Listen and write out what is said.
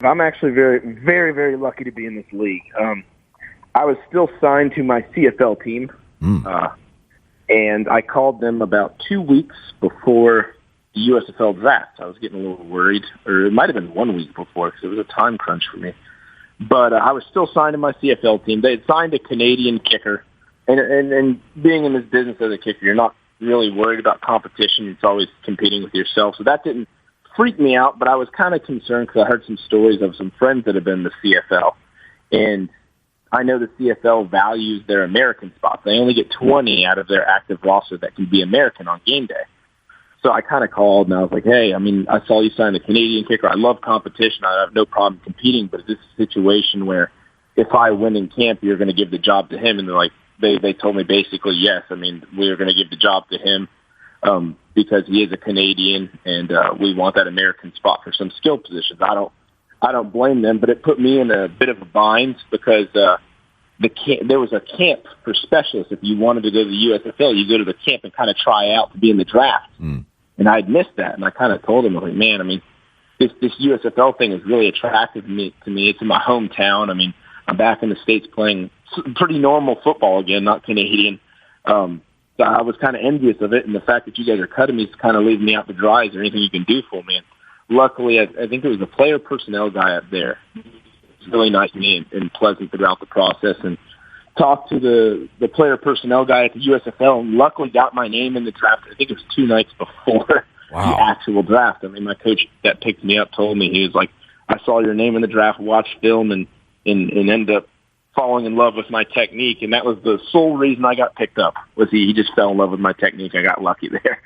I'm actually very, very, very lucky to be in this league. I was still signed to my CFL team, and I called them about 2 weeks before the USFL draft. I was getting a little worried, or it might have been 1 week before because it was a time crunch for me. But I was still signed to my CFL team. They had signed a Canadian kicker, and being in this business as a kicker, you're not really worried about competition. It's always competing with yourself. So that didn't freak me out, but I was kind of concerned because I heard some stories of some friends that have been in the CFL. And I know the CFL values their American spots. They only get 20 out of their active roster that can be American on game day. So I kind of called, and I was like, hey, I mean, I saw you sign the Canadian kicker. I love competition. I have no problem competing, but is this a situation where if I win in camp, you're going to give the job to him? And they're like, they told me basically yes. I mean, we're going to give the job to him because he is a Canadian, and we want that American spot for some skill positions. I don't blame them, but it put me in a bit of a bind because there was a camp for specialists. If you wanted to go to the USFL, you go to the camp and kind of try out to be in the draft. And I'd missed that, and I kind of told him, I was like, man, I mean, this USFL thing is really attractive to me. It's in my hometown. I mean, I'm back in the States playing pretty normal football again, not Canadian. So I was kind of envious of it, and the fact that you guys are cutting me is kind of leaving me out to dry. Is there anything you can do for me? And luckily, I think there was a player personnel guy up there. He was really nice to me and pleasant throughout the process, and talked to the player personnel guy at the USFL, and luckily got my name in the draft. I think it was 2 nights before the actual draft. I mean, my coach that picked me up told me, he was like, I saw your name in the draft, watched film, and ended up falling in love with my technique. And that was the sole reason I got picked up, was he just fell in love with my technique. I got lucky there.